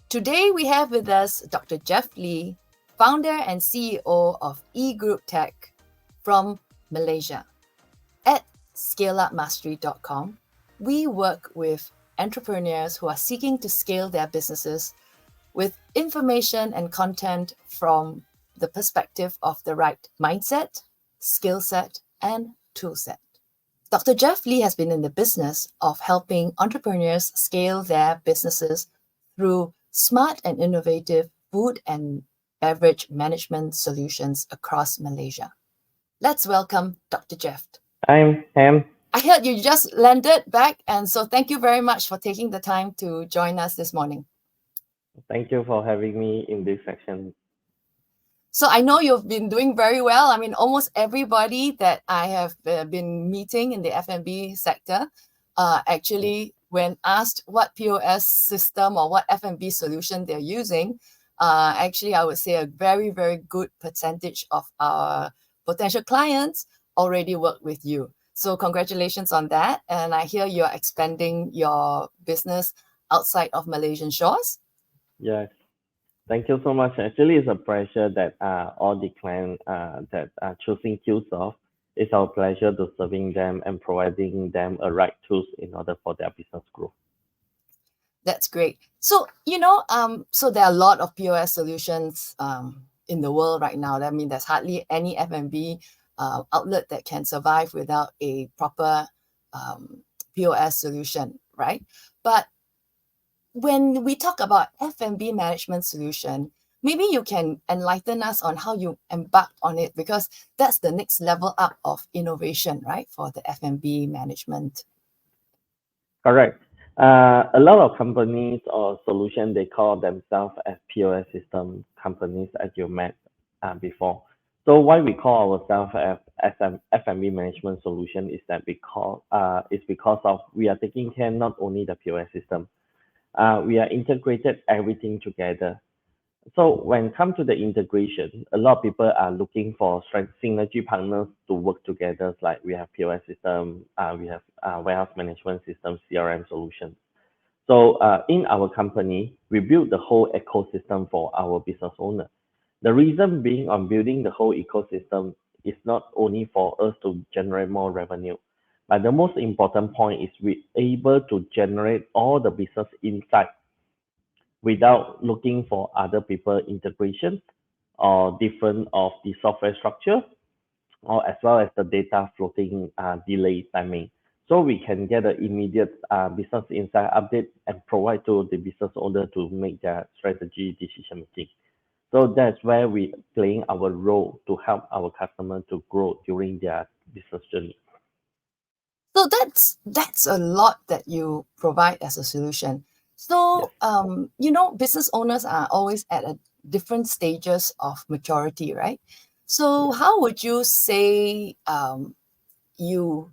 Today we have with us Dr. Jeft Lee, founder and CEO of EGroup Tech from Malaysia. At scaleupmastery.com, we work with entrepreneurs who are seeking to scale their businesses with information and content from the perspective of the right mindset, skill set, and tool set. Dr. Jeft Lee has been in the business of helping entrepreneurs scale their businesses through smart and innovative food and beverage management solutions across Malaysia. Let's welcome Dr. Jeft. I'm Ham. I heard you just landed back, and so thank you very much for taking the time to join us this morning. Thank you for having me in this section. So I know you've been doing very well. I mean, almost everybody that I have been meeting in the FnB sector, actually, when asked what POS system or what FnB solution they're using, actually, I would say a very, very good percentage of our potential clients already work with you. So congratulations on that. And I hear you're expanding your business outside of Malaysian shores. Yes. Thank you so much. Actually, it's a pleasure that all the clients that are choosing Qsolve. It's our pleasure to serving them and providing them a right tools in order for their business growth. That's great. So, so there are a lot of POS solutions in the world right now. I mean, there's hardly any FnB outlet that can survive without a proper POS solution, right? But when we talk about FnB management solution, maybe you can enlighten us on how you embarked on it, because that's the next level up of innovation, right, for the FnB management. Correct. A lot of companies or solution, they call themselves as POS system companies, as you met before. So why we call ourselves as an FnB management solution is that because of we are taking care not only the POS system, we are integrated everything together. So when it comes to the integration, a lot of people are looking for synergy partners to work together. Like we have POS system, we have warehouse management system, CRM solutions. So in our company, we build the whole ecosystem for our business owner. The reason being on building the whole ecosystem is not only for us to generate more revenue, but the most important point is we're able to generate all the business insight without looking for other people integration or different of the software structure, or as well as the data floating delay timing. So we can get an immediate business insight update and provide to the business owner to make their strategy decision making. So that's where we playing our role to help our customer to grow during their business journey. So that's a lot that you provide as a solution. So, business owners are always at a different stages of maturity, right? So how would you say you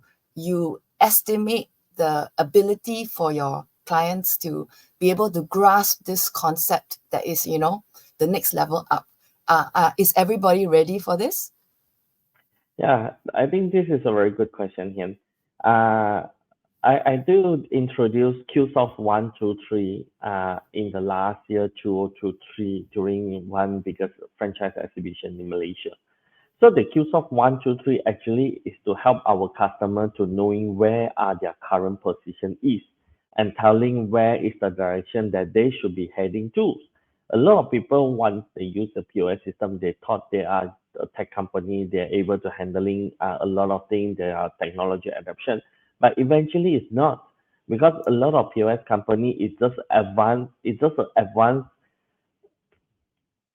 estimate the ability for your clients to be able to grasp this concept that is, the next level up? Is everybody ready for this? Yeah, I think this is a very good question here. I do introduce Qsolve 123 in the last year 2023 during one biggest franchise exhibition in Malaysia. So the Qsolve 123 actually is to help our customer to knowing where are their current position is and telling where is the direction that they should be heading to. A lot of people, once they use the POS system, they thought they are a tech company, they're able to handling a lot of things, they are technology adoption, but eventually it's not, because a lot of POS company is just advanced, it's just an advanced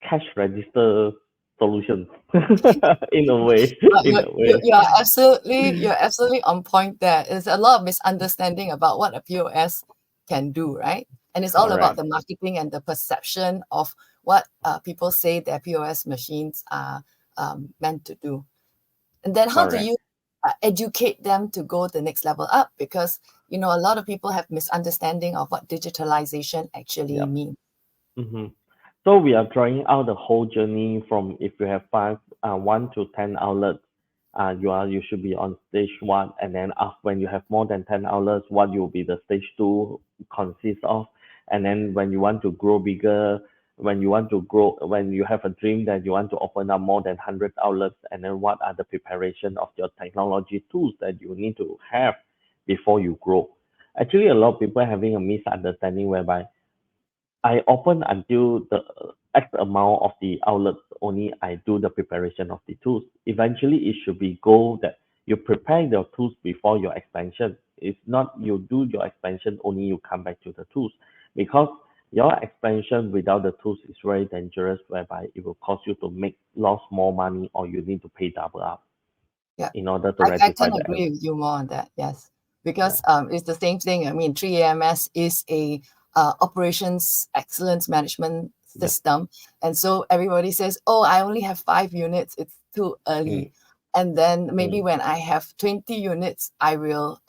cash register solution in a way. You're absolutely on point there. There's a lot of misunderstanding about what a POS can do, right? And it's all about Correct. the marketing and the perception of what people say their POS machines are meant to do. And then how do Correct. you educate them to go the next level up? Because, a lot of people have misunderstanding of what digitalization actually Yep. means. Mm-hmm. So we are drawing out the whole journey from if you have 1 to 10 outlets, you should be on stage one, and then when you have more than 10 outlets, what will be the stage two consists of, And then when you want to grow bigger, when you have a dream that you want to open up more than 100 outlets, and then what are the preparation of your technology tools that you need to have before you grow. Actually, a lot of people are having a misunderstanding whereby I open until the X amount of the outlets only I do the preparation of the tools. Eventually, it should be goal that you prepare the tools before your expansion. It's not you do your expansion only you come back to the tools, because your expansion without the tools is very dangerous, whereby it will cause you to make loss more money, or you need to pay double up Yeah, in order to I rectify can the agree error. with you more on that. Yes, Yeah. because it's the same thing. I mean, 3AMS is a operations excellence management Yep. system, and so everybody says, "Oh, I only have 5 units. It's too Mm, early." And then maybe mm, when I have 20 units, I will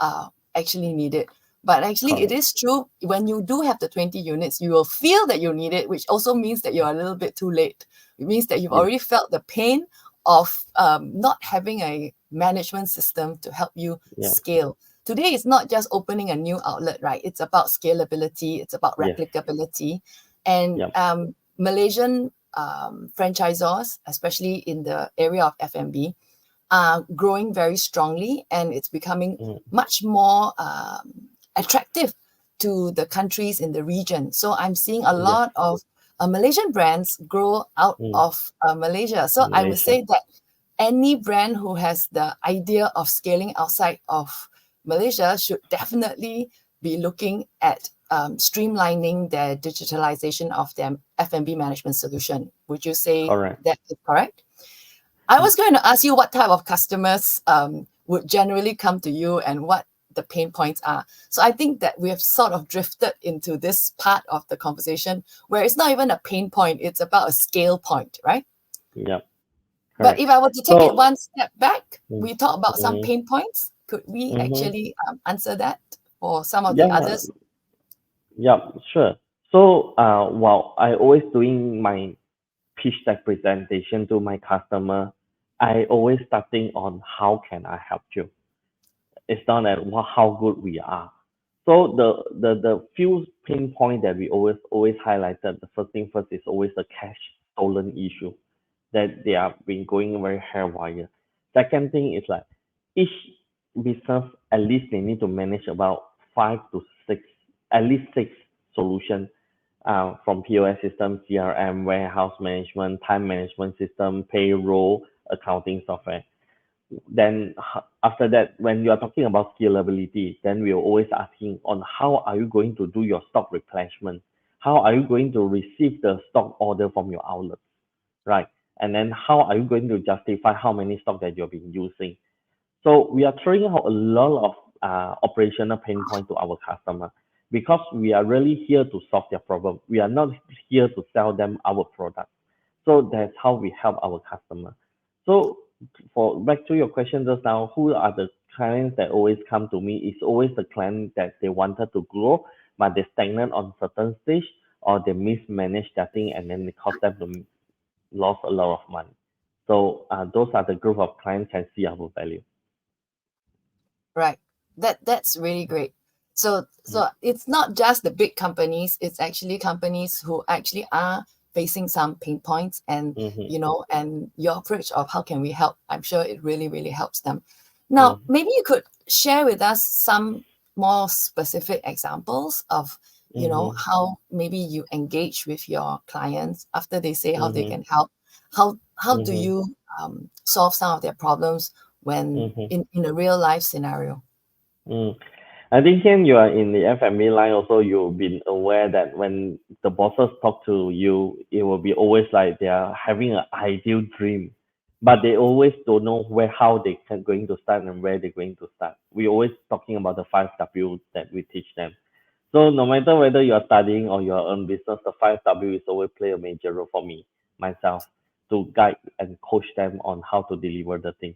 actually need it. But actually, it correct. is true. When you do have the 20 units, you will feel that you need it, which also means that you're a little bit too late. It means that you've Yes. already felt the pain of not having a management system to help you Yeah. scale. Today is not just opening a new outlet, right? It's about scalability, it's about Yes. replicability. And Yep. Malaysian franchisors, especially in the area of FnB, are growing very strongly, and it's becoming Mm, much more attractive to the countries in the region. So I'm seeing a yes. lot of Malaysian brands grow out Mm, of Malaysia. So I would Malaysia. say that any brand who has the idea of scaling outside of Malaysia should definitely be looking at streamlining their digitalization of their FnB management solution. Would you say Correct. that is correct? I was going to ask you what type of customers would generally come to you and what the pain points are. So I think that we have sort of drifted into this part of the conversation where it's not even a pain point, it's about a scale point, right? Yep. But Correct. if I were to take it So, one step back, mm, we talk about some mm, pain points. Could we mm-hmm. actually answer that for some of the Yeah, others? yeah, sure. So, while I always doing my pitch deck presentation to my customer, I always starting on how can I help you. It's not at how good we are. So the few pain point that we always highlighted. The first thing first is always the cash stolen issue that they have been going very haywire. Second thing is like each business at least they need to manage about 5 to 6, at least 6 solutions from POS system, CRM, warehouse management, time management system, payroll, accounting software. Then after that, when you are talking about scalability, then we are always asking on how are you going to do your stock replenishment? How are you going to receive the stock order from your outlet, right? And then how are you going to justify how many stock that you've been using? So we are throwing out a lot of operational pain point to our customer, because we are really here to solve their problem. We are not here to sell them our product. So that's how we help our customer. So for back to your question just now, who are the clients that always come to me? It's always the client that they wanted to grow, but they stagnant on certain stage, or they mismanage that thing, and then it cost them to lose a lot of money. So those are the group of clients can see our value. Right. That's really great. So Mm, it's not just the big companies, it's actually companies who actually are facing some pain points, and mhm, and your approach of how can we help, I'm sure it really, really helps them. Now, mhm, maybe you could share with us some more specific examples of, mhm, how maybe you engage with your clients after they say how they mhm, can help. How do mhm, you solve some of their problems when mhm, in a real life scenario? mm. I think when you are in the FME line also, you've been aware that when the bosses talk to you, it will be always like they are having an ideal dream, but they always don't know where how they can going to start and where they're going to start. We always talking about the 5 W that we teach them. So no matter whether you're studying or you're on business, the 5 W is always play a major role for me, myself, to guide and coach them on how to deliver the thing.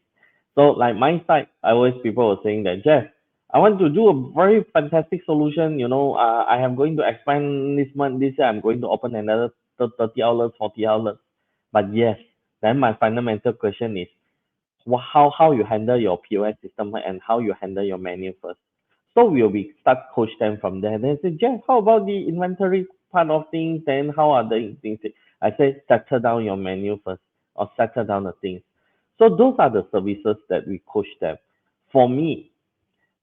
So like my side, I always people were saying that, Jeff, I want to do a very fantastic solution. I am going to expand this month, this year I'm going to open another 30 outlets, 40 outlets. But yes, then my fundamental question is how you handle your POS system and how you handle your menu first. So we start coach them from there. Then say, Jeff, how about the inventory part of things? Then how are the things? I say, settle down your menu first, or settle down the things. So those are the services that we coach them. For me,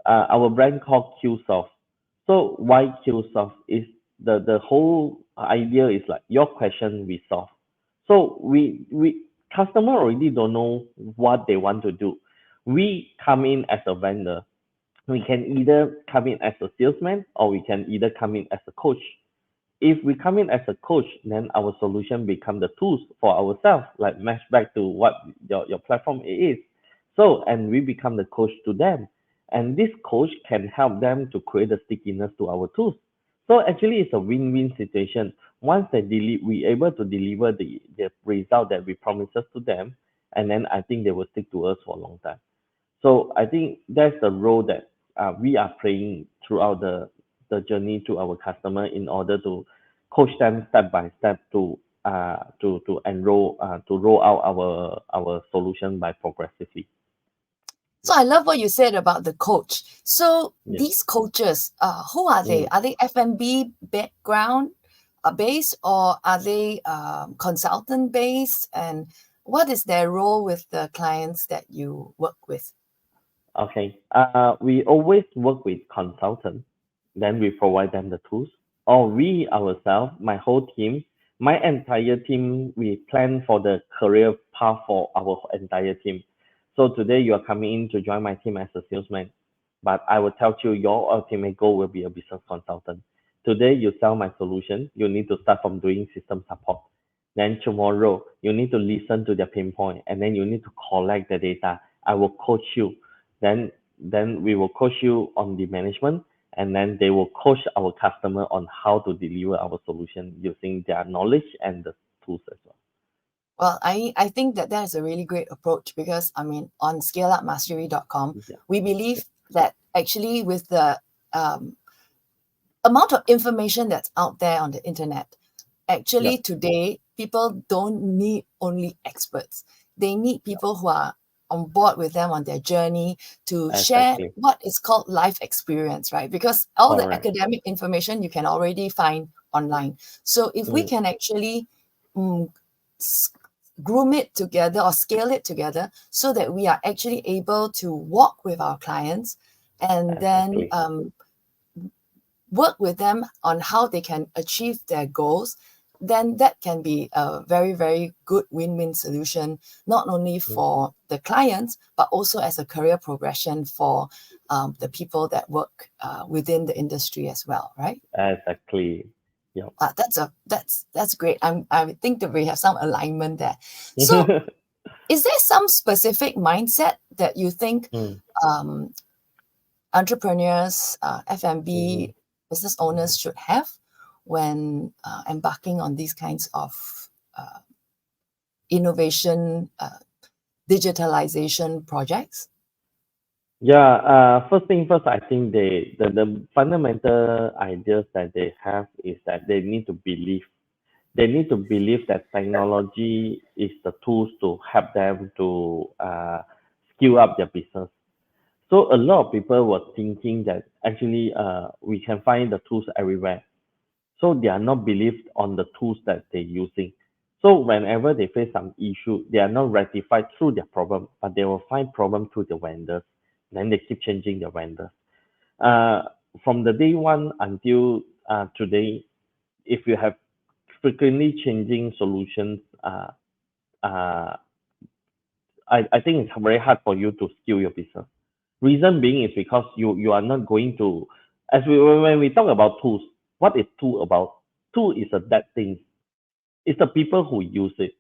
our brand called Qsolve. So why Qsolve is the whole idea is like your question we solve. So we customer already don't know what they want to do. We come in as a vendor. We can either come in as a salesman, or we can either come in as a coach. If we come in as a coach, then our solution become the tools for ourselves, like match back to what your platform is. So, and we become the coach to them. And this coach can help them to create the stickiness to our tools. So actually it's a win-win situation. Once we able to deliver the result that we promises to them, and then I think they will stick to us for a long time. So I think that's the role that we are playing throughout the journey to our customer in order to coach them step by step to enroll to roll out our solution by progressively. So I love what you said about the coach. So Yes. these coaches, who are they? Mm. Are they FnB background based, or are they consultant based? And what is their role with the clients that you work with? Okay. We always work with consultants. Then we provide them the tools. Or we ourselves, my whole team, my entire team, we plan for the career path for our entire team. So today you are coming in to join my team as a salesman, but I will tell you your ultimate goal will be a business consultant. Today you sell my solution, you need to start from doing system support. Then tomorrow you need to listen to their pain point, and then you need to collect the data. I will coach you. Then we will coach you on the management, and then they will coach our customer on how to deliver our solution using their knowledge and the tools as well. Well, I think that is a really great approach, because I mean, on scaleupmastery.com, Yeah. we believe that actually with the amount of information that's out there on the internet, actually Yeah. today people don't need only experts. They need people who are on board with them on their journey to share Exactly. what is called life experience, right? Because all the Correct. academic information you can already find online. So if we Mm, can actually groom it together or scale it together so that we are actually able to walk with our clients, and then exactly. work with them on how they can achieve their goals, then that can be a very, very good win-win solution, not only Mm, for the clients, but also as a career progression for the people that work within the industry as well, right? exactly. Yeah. That's great. I think that we have some alignment there. So is there some specific mindset that you think Mm, entrepreneurs, FnB mhm, business owners should have when embarking on these kinds of innovation, digitalization projects? Yeah, first thing first, I think the fundamental ideas that they have is that they need to believe. They need to believe that technology is the tools to help them to skill up their business. So a lot of people were thinking that actually we can find the tools everywhere. So they are not believed on the tools that they're using. So whenever they face some issue, they are not rectified through their problem, but they will find problem through the vendors. Then they keep changing the vendors. Uh, from the day one until today, if you have frequently changing solutions, uh, I think it's very hard for you to scale your business. Reason being is because you are not going to, as we when we talk about tools, what is tool about? Tool is a dead thing. It's the people who use it.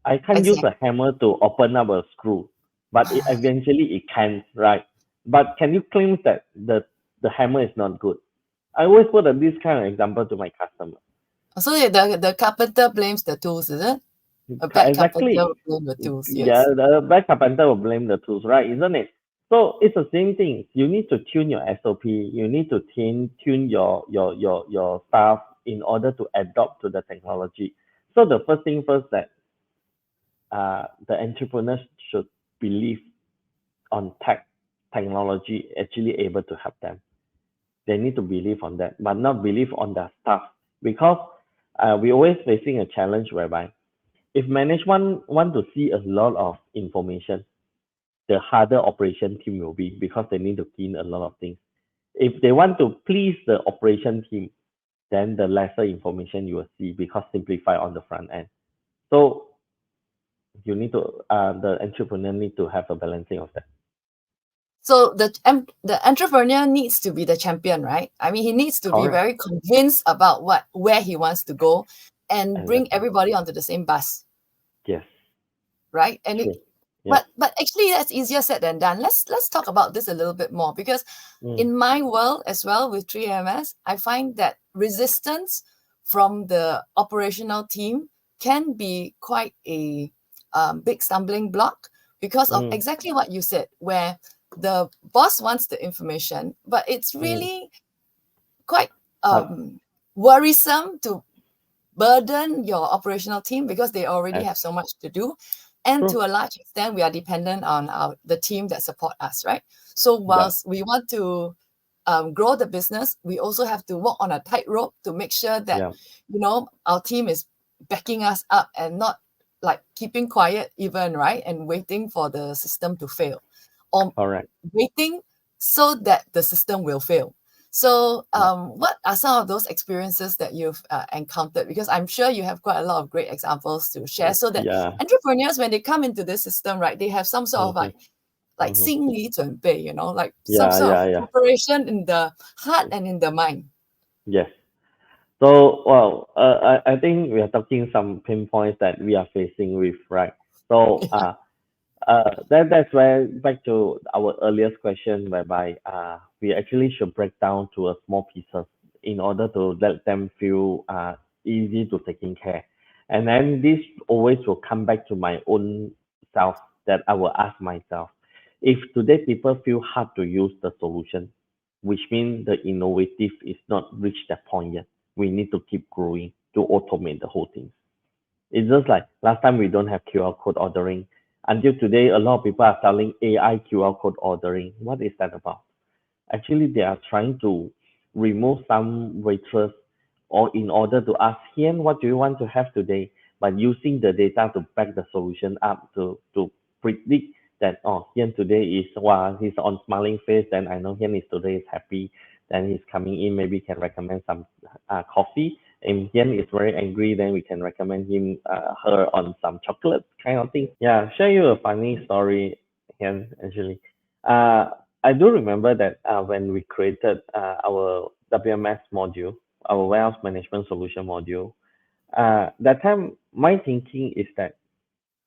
I can't use a Exactly. hammer to open up a screw, but eventually it can, right? But can you claim that the hammer is not good? I always put this kind of example to my customer. So the carpenter blames the tools, is it? A bad carpenter Exactly. will blame the tools, Yeah, yes. the bad carpenter will blame the tools, right? Isn't it? So it's the same thing. You need to tune your SOP. You need to tune your staff in order to adopt to the technology. So the first thing first that the entrepreneurs should believe on technology actually able to help them. They need to believe on that, but not believe on their staff, because we always facing a challenge whereby if management want to see a lot of information, the harder operation team will be, because they need to key in a lot of things. If they want to please the operation team, then the lesser information you will see, because simplify on the front end. So you need to the entrepreneur need to have a balancing of that. So the entrepreneur needs to be the champion, right? I mean, he needs to be Correct. very convinced about where he wants to go and bring Exactly. everybody onto the same bus, Yes. right? And True. Yeah. but actually that's easier said than done. Let's talk about this a little bit more, because in my world as well with 3MS, I find that resistance from the operational team can be quite a big stumbling block, because of exactly what you said, where the boss wants the information, but it's really quite worrisome to burden your operational team, because they already have so much to do. And to a large extent, we are dependent on the team that support us, right? So whilst we want to grow the business, we also have to walk on a tightrope to make sure that, our team is backing us up and not like keeping quiet even, right? And waiting for the system to fail, or waiting so that the system will fail. So what are some of those experiences that you've encountered? Because I'm sure you have quite a lot of great examples to share, so that entrepreneurs, when they come into this system, right, they have some sort of like 心理准备, like some sort of preparation in the heart and in the mind. Yes. So, well, I think we are talking some pinpoints that we are facing with, right? So, that's where back to our earliest question, whereby we actually should break down to a small pieces in order to let them feel easy to taking care. And then this always will come back to my own self, that I will ask myself, if today people feel hard to use the solution, which means the innovative is not reached that point yet. We need to keep growing to automate the whole thing. It's just like last time we don't have QR code ordering. Until today, a lot of people are selling AI QR code ordering. What is that about? Actually, they are trying to remove some waitress, or in order to ask him, what do you want to have today? But using the data to back the solution up to predict that, oh, Hian today is, wow, he's on smiling face, then I know Hian is today is happy. Then he's coming in, maybe can recommend some coffee. And Hian is very angry, then we can recommend him her on some chocolate kind of thing. Yeah, share you a funny story, Hian, actually. I do remember that when we created our WMS module, our warehouse management solution module, that time my thinking is that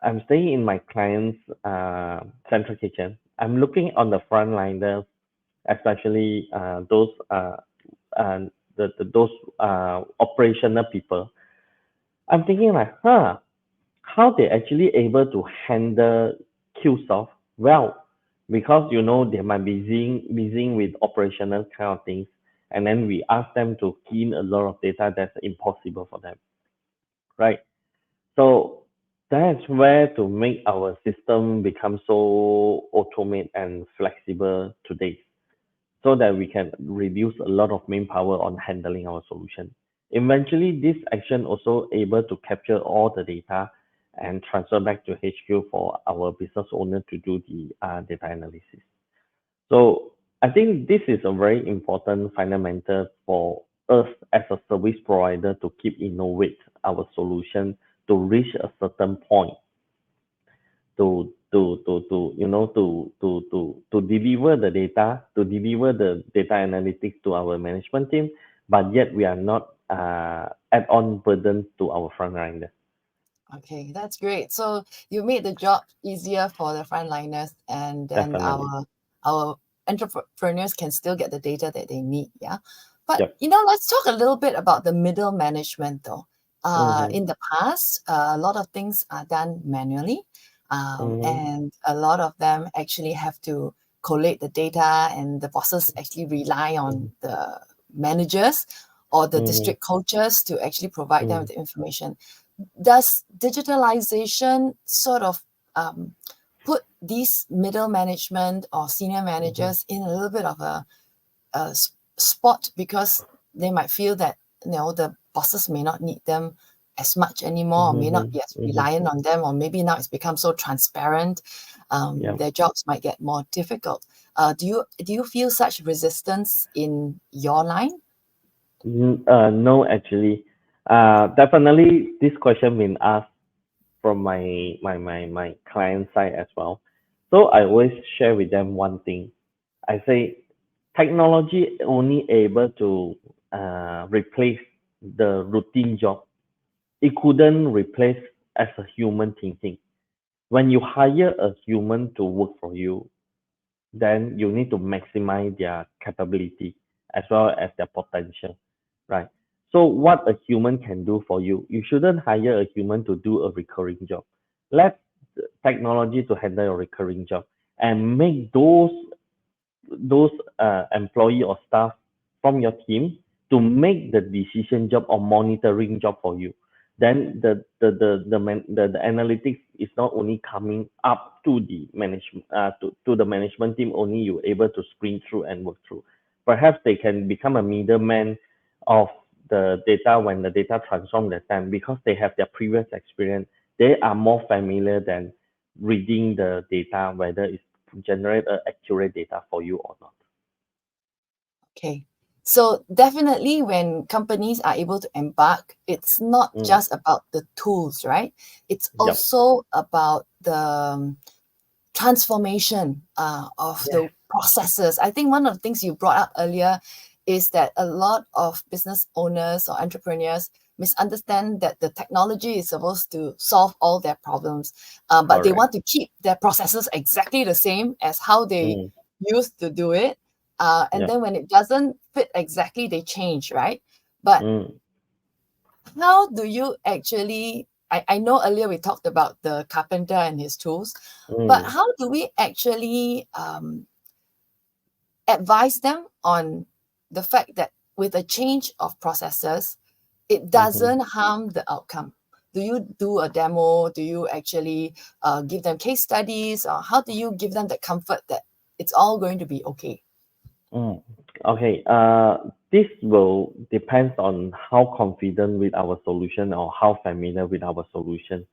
I'm staying in my client's central kitchen. I'm looking on the frontliners, especially those those operational people. I'm thinking like, how they actually able to handle Qsolve well, because they might be busy with operational kind of things, and then we ask them to key in a lot of data that's impossible for them, right? So that's where to make our system become so automate and flexible today, so that we can reduce a lot of manpower on handling our solution. Eventually, this action also able to capture all the data and transfer back to HQ for our business owner to do the data analysis. So I think this is a very important fundamental for us as a service provider to keep innovate our solution to reach a certain point, to deliver the data, to deliver the data analytics to our management team, but yet we are not add on burden to our frontliners. Okay, that's great. So you made the job easier for the frontliners, and then Definitely. our entrepreneurs can still get the data that they need. Yeah. But Yep. let's talk a little bit about the middle management though. In the past, a lot of things are done manually, and a lot of them actually have to collate the data, and the bosses actually rely on the managers or the district coaches to actually provide them with the information. Does digitalization sort of put these middle management or senior managers in a little bit of a spot because they might feel that the bosses may not need them as much anymore, or may not be as reliant on them, or maybe now it's become so transparent, Yeah. their jobs might get more difficult. Do you feel such resistance in your line? No, actually, definitely this question been asked from my client side as well. So I always share with them one thing. I say technology only able to replace the routine job. It couldn't replace as a human thinking. When you hire a human to work for you, then you need to maximize their capability as well as their potential, right? So what a human can do for you, you shouldn't hire a human to do a recurring job. Let technology to handle a recurring job and make those employee or staff from your team to make the decision job or monitoring job for you. Then the analytics is not only coming up to the management to the management team, only you able to screen through and work through. Perhaps they can become a middleman of the data when the data transform that time, because they have their previous experience. They are more familiar than reading the data, whether it's generate accurate data for you or not. Okay. So definitely when companies are able to embark, it's not Mm, just about the tools, right? It's yep. also about the transformation of Yes. the processes. I think one of the things you brought up earlier is that a lot of business owners or entrepreneurs misunderstand that the technology is supposed to solve all their problems, but they Correct. want to keep their processes exactly the same as how they Mm, used to do it. And yep. then when it doesn't fit exactly, they change, right? But Mm, how do you actually, I know earlier we talked about the carpenter and his tools, but mm, how do we actually advise them on the fact that with a change of processes, it mm-hmm. doesn't harm the outcome? Do you do a demo? Do you actually give them case studies? Or how do you give them the comfort that it's all going to be okay? Mm. Okay. This will depends on how confident with our solution or how familiar with our solution.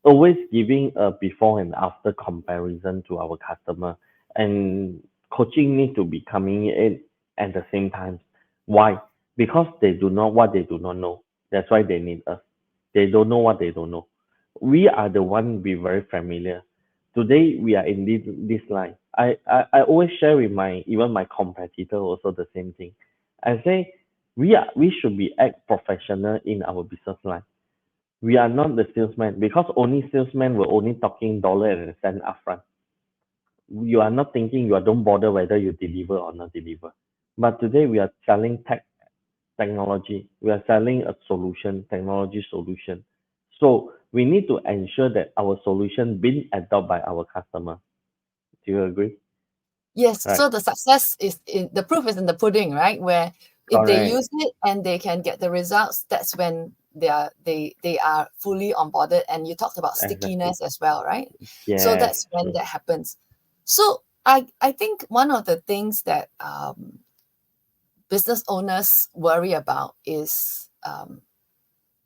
Always giving a before and after comparison to our customer, and coaching need to be coming in at the same time. Why? Because they do not what they do not know. That's why they need us. They don't know what they don't know. We are the one be very familiar. Today we are in this line. I always share with my even my competitor also the same thing. I say we should be act professional in our business line. We are not the salesman, because only salesmen will only talking dollar and cent upfront. You are not thinking, you are don't bother whether you deliver or not deliver. But today we are selling technology. We are selling a solution, technology solution. So we need to ensure that our solution being adopted by our customer. Do you agree? Yes, Right. so the success is in the proof is in the pudding, right? Where if they Correct. use it and they can get the results, that's when they are fully onboarded. And you talked about Exactly. stickiness as well, right? So Yes. that's when True. that happens. So I think one of the things that business owners worry about is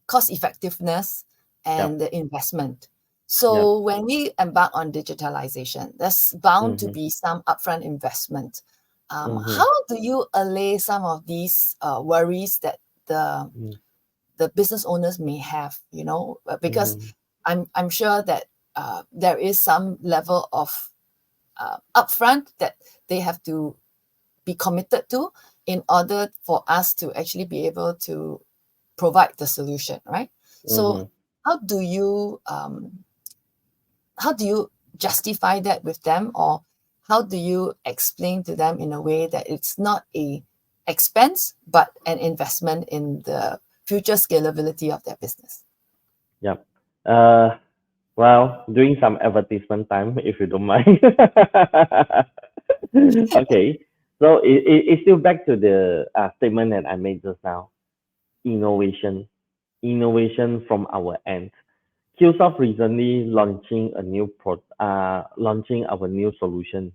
cost effectiveness and Yep. the investment. Yep. So when we embark on digitalization, there's bound to Mm-hmm. be some upfront investment. Mm-hmm. How do you allay some of these worries that the the business owners may have? Because Mm-hmm. I'm sure that there is some level of upfront that they have to be committed to in order for us to actually be able to provide the solution, right? So Mm-hmm. how do you justify that with them, or how do you explain to them in a way that it's not a expense but an investment in the future scalability of their business? Yep. Uh, well, doing some advertisement time, if you don't mind. Okay. So it's still back to the statement that I made just now. Innovation. Innovation from our end. Qsolve recently launching our new solution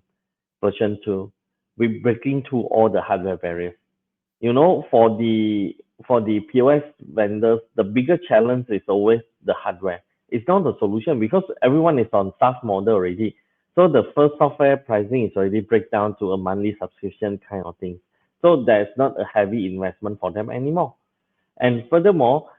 version 2. We're breaking through all the hardware barriers. For the POS vendors, the bigger challenge is always the hardware. It's not the solution because everyone is on SaaS model already. So the first software pricing is already break down to a monthly subscription kind of thing. So there's not a heavy investment for them anymore. And furthermore,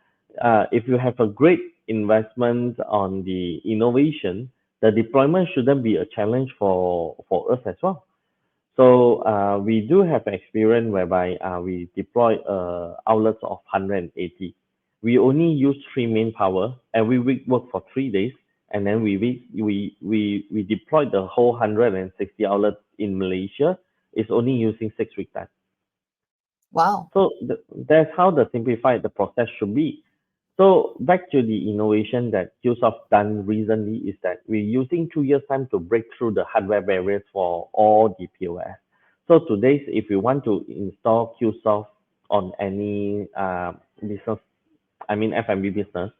if you have a great investment on the innovation, the deployment shouldn't be a challenge for us as well. So we do have experience whereby we deploy outlets of 180. We only use 3 main power. Every week work for 3 days, and then we deployed the whole 160 outlets in Malaysia. It's only using 6 week time. Wow. So that's how the simplified the process should be. So back to the innovation that Qsolve done recently is that we're using 2 years time to break through the hardware barriers for all the POS. So today, if you want to install Qsolve on any business, I mean FnB business,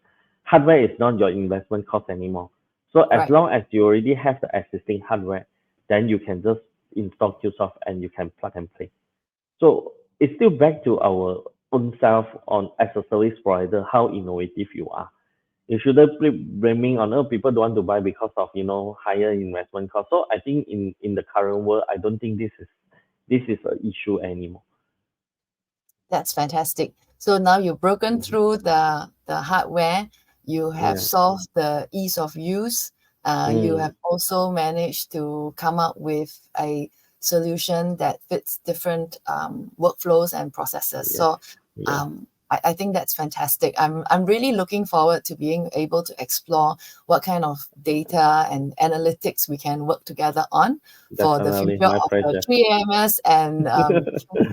hardware is not your investment cost anymore. So as Right. long as you already have the existing hardware, then you can just install Qsolve and you can plug and play. So it's still back to our own self on as a service provider, how innovative you are. You shouldn't keep blaming on other people don't want to buy because of higher investment cost. So I think in the current world, I don't think this is an issue anymore. That's fantastic. So now you've broken through the hardware. You have solved the ease of use. You have also managed to come up with a solution that fits different workflows and processes. So I think that's fantastic. I'm really looking forward to being able to explore what kind of data and analytics we can work together on for the Definitely, future my of pleasure. the 3AMS and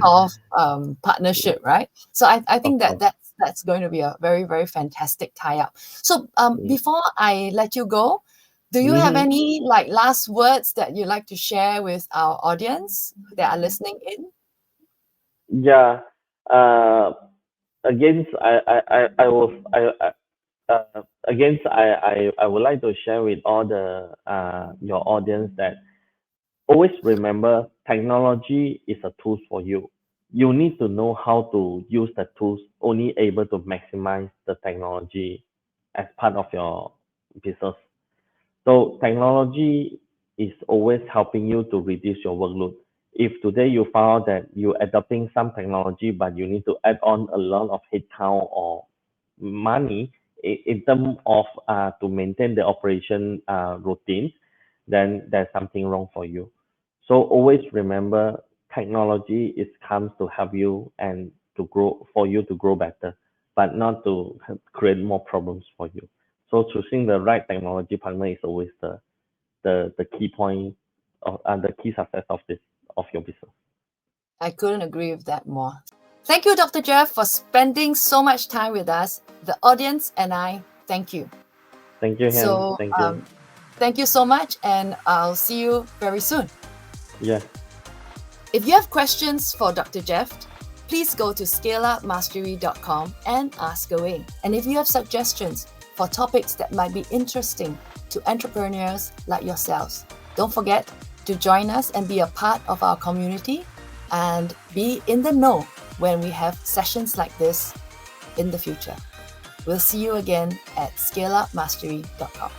Qsolve partnership, right? So I think that's going to be a very, very fantastic tie-up. So before I let you go, do you have any last words that you'd like to share with our audience that are listening in? Yeah. Again, I would like to share with all the your audience that always remember technology is a tool for you. You need to know how to use the tools, only able to maximize the technology as part of your business. So technology is always helping you to reduce your workload. If today you found that you're adopting some technology, but you need to add on a lot of headcount or money in terms of to maintain the operation routines, then there's something wrong for you. So always remember technology is comes to help you and to grow for you to grow better, but not to create more problems for you. So choosing the right technology partner is always the key point of the key success of your business. I couldn't agree with that more. Thank you, Dr. Jeff, for spending so much time with us. The audience and I thank you. Thank you, Hen. So Thank you. Thank you so much, and I'll see you very soon. Yeah. If you have questions for Dr. Jeff, please go to scaleupmastery.com and ask away. And if you have suggestions for topics that might be interesting to entrepreneurs like yourselves, don't forget to join us and be a part of our community and be in the know when we have sessions like this in the future. We'll see you again at scaleupmastery.com.